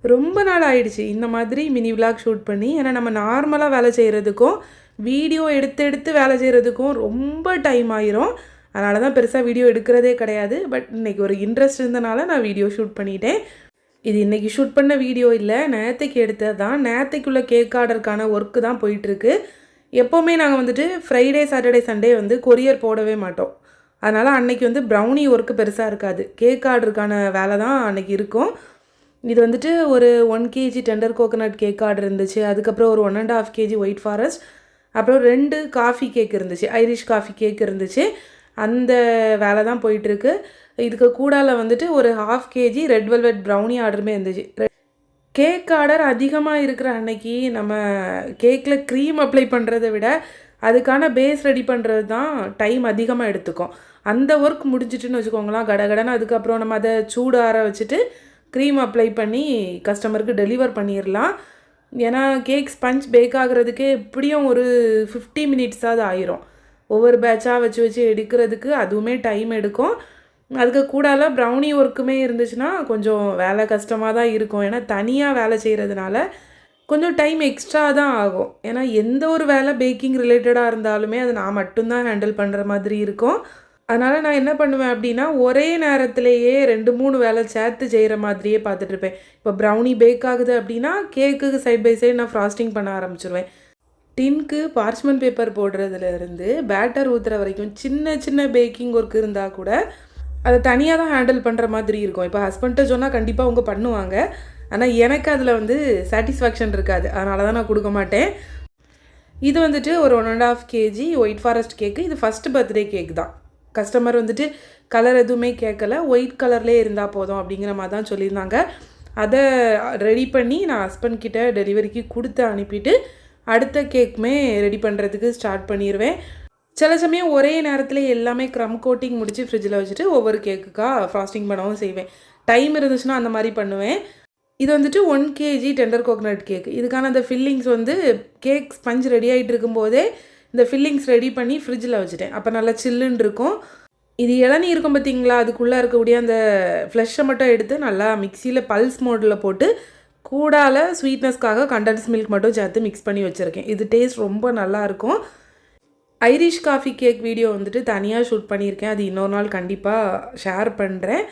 ரொம்ப நாள் ஆயிடுச்சு இந்த மாதிரி மினி விலாக் ஷூட் பண்ணி. ஏன்னா நம்ம நார்மலாக வேலை செய்கிறதுக்கும் வீடியோ எடுத்து எடுத்து வேலை செய்கிறதுக்கும் ரொம்ப டைம் ஆயிரும். அதனால தான் பெருசாக வீடியோ எடுக்கிறதே கிடையாது. பட் இன்றைக்கி ஒரு இன்ட்ரெஸ்ட் இருந்தனால நான் வீடியோ ஷூட் பண்ணிட்டேன். இது இன்றைக்கி ஷூட் பண்ண வீடியோ இல்லை, நேற்றுக்கு எடுத்தது தான். நேற்றுக்குள்ள கேக் ஆர்டருக்கான ஒர்க்கு தான் போயிட்டுருக்கு. எப்போவுமே நாங்கள் வந்துட்டு ஃப்ரைடே சாட்டர்டே சண்டே வந்து கொரியர் போடவே மாட்டோம். அதனால் அன்றைக்கி வந்து ப்ரௌனி ஒர்க்கு பெருசாக இருக்காது. கேக் ஆர்டருக்கான வேலை தான் அன்றைக்கி இருக்கும். இது வந்துட்டு ஒரு 1 kg tender coconut cake order இருந்துச்சு. அதுக்கப்புறம் ஒரு 1.5 kg ஒயிட் ஃபாரஸ்ட், அப்புறம் 2 காஃபி கேக் இருந்துச்சு, ஐரிஷ் காஃபி கேக் இருந்துச்சு. அந்த வேலை தான் போயிட்டுருக்கு. இதுக்கு கூடால வந்துட்டு ஒரு 1/2 kg ரெட் வெல்வெட் ப்ரௌனி ஆர்டருமே இருந்துச்சு. கேக் ஆர்டர் அதிகமாக இருக்கிற அன்னைக்கு நம்ம கேக்கில் க்ரீம் அப்ளை பண்ணுறதை விட அதுக்கான பேஸ் ரெடி பண்ணுறது தான் டைம் அதிகமாக எடுத்துக்கும். அந்த ஒர்க் முடிஞ்சிட்டுன்னு வச்சுக்கோங்களேன், கடகடன்னு அதுக்கப்புறம் நம்ம அதை சூடார வச்சுட்டு க்ரீம் அப்ளை பண்ணி கஸ்டமருக்கு டெலிவர் பண்ணிடலாம். ஏன்னா கேக் ஸ்பஞ்ச் பேக் ஆகிறதுக்கே எப்படியும் ஒரு 50 மினிட்ஸாவது ஆயிரும். ஒவ்வொரு பேட்சாக வச்சு வச்சு எடுக்கிறதுக்கு அதுவுமே டைம் எடுக்கும். அதுக்கு கூடால ப்ரௌனி ஒர்க்குமே இருந்துச்சுன்னா கொஞ்சம் வேலை கஷ்டமாக தான் இருக்கும். ஏன்னா தனியாக வேலை செய்கிறதுனால கொஞ்சம் டைம் எக்ஸ்ட்ரா தான் ஆகும். ஏன்னா எந்த ஒரு வேலை பேக்கிங் ரிலேட்டடாக இருந்தாலுமே அது நான் மட்டும்தான் ஹேண்டில் பண்ணுற மாதிரி இருக்கும். அதனால் நான் என்ன பண்ணுவேன் அப்படின்னா, ஒரே நேரத்திலேயே 2-3 வேலை சேர்த்து செய்கிற மாதிரியே பார்த்துட்ருப்பேன். இப்போ ப்ரௌனி பேக் ஆகுது அப்படின்னா கேக்குக்கு சைட் பை சைடு நான் ஃப்ராஸ்டிங் பண்ண ஆரம்பிச்சிருவேன். டின்க்கு பார்ச்மெண்ட் பேப்பர் போடுறதுலேருந்து பேட்டர் ஊற்றுற வரைக்கும் சின்ன சின்ன பேக்கிங் ஒர்க் இருந்தால் கூட அதை தனியாக தான் ஹேண்டில் பண்ணுற மாதிரி இருக்கும். இப்போ ஹஸ்பண்ட்டை சொன்னால் கண்டிப்பாக அவங்க பண்ணுவாங்க. ஆனால் எனக்கு அதில் வந்து சாட்டிஸ்ஃபேக்ஷன் இருக்காது. அதனால தான் நான் கொடுக்க மாட்டேன். இது வந்துட்டு ஒரு 1.5 kg ஒயிட் ஃபாரஸ்ட் கேக்கு. இது ஃபஸ்ட்டு பர்த்டே கேக் தான். கஸ்டமர் வந்துட்டு கலர் எதுவுமே கேட்கல, ஒயிட் கலர்லேயே இருந்தால் போதும் அப்படிங்கிற மாதிரி தான் சொல்லியிருந்தாங்க. அதை ரெடி பண்ணி நான் ஹஸ்பண்ட் கிட்ட டெலிவரிக்கு கொடுத்து அனுப்பிட்டு அடுத்த கேக்குமே ரெடி பண்ணுறதுக்கு ஸ்டார்ட் பண்ணிடுவேன். சில சமயம் ஒரே நேரத்தில் எல்லாமே க்ரம் கோட்டிங் முடித்து ஃப்ரிட்ஜில் வச்சுட்டு ஒவ்வொரு கேக்குக்காக ஃப்ராஸ்டிங் பண்ணவும் செய்வேன். டைம் இருந்துச்சுன்னா அந்த மாதிரி பண்ணுவேன். இது வந்துட்டு 1 kg டெண்டர் கோகோனட் கேக். இதுக்கான அந்த ஃபில்லிங்ஸ் வந்து கேக் ஸ்பஞ்ச் ரெடி ஆகிட்டு இருக்கும்போதே இந்த ஃபில்லிங்ஸ் ரெடி பண்ணி ஃப்ரிட்ஜில் வச்சுட்டேன். அப்போ நல்லா சில்லுன்னு இருக்கும். இது இளநீ இருக்கும் பார்த்தீங்களா, அதுக்குள்ளே இருக்கக்கூடிய அந்த ஃப்ளஷை மட்டும் எடுத்து நல்லா மிக்சியில் பல்ஸ் மோடில் போட்டு கூடால ஸ்வீட்னஸ்க்காக கண்டன்ஸ் மில்க் மட்டும் சேர்த்து மிக்ஸ் பண்ணி வச்சுருக்கேன். இது டேஸ்ட் ரொம்ப நல்லாயிருக்கும். ஐரிஷ் காஃபி கேக் வீடியோ வந்துட்டு தனியாக ஷூட் பண்ணியிருக்கேன். அது இன்னொரு நாள் கண்டிப்பாக ஷேர் பண்ணுறேன்.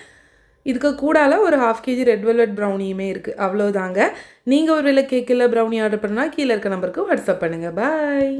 இதுக்கு கூடால ஒரு 1/2 kg ரெட் வெல்வெட் ப்ரௌனியுமே இருக்குது. அவ்வளோதாங்க. நீங்கள் ஒரு வேளை கேக் இல்லை ப்ரௌனி ஆர்டர் பண்ணால் கீழே இருக்க நம்பருக்கு வாட்ஸ்அப் பண்ணுங்கள். பாய்.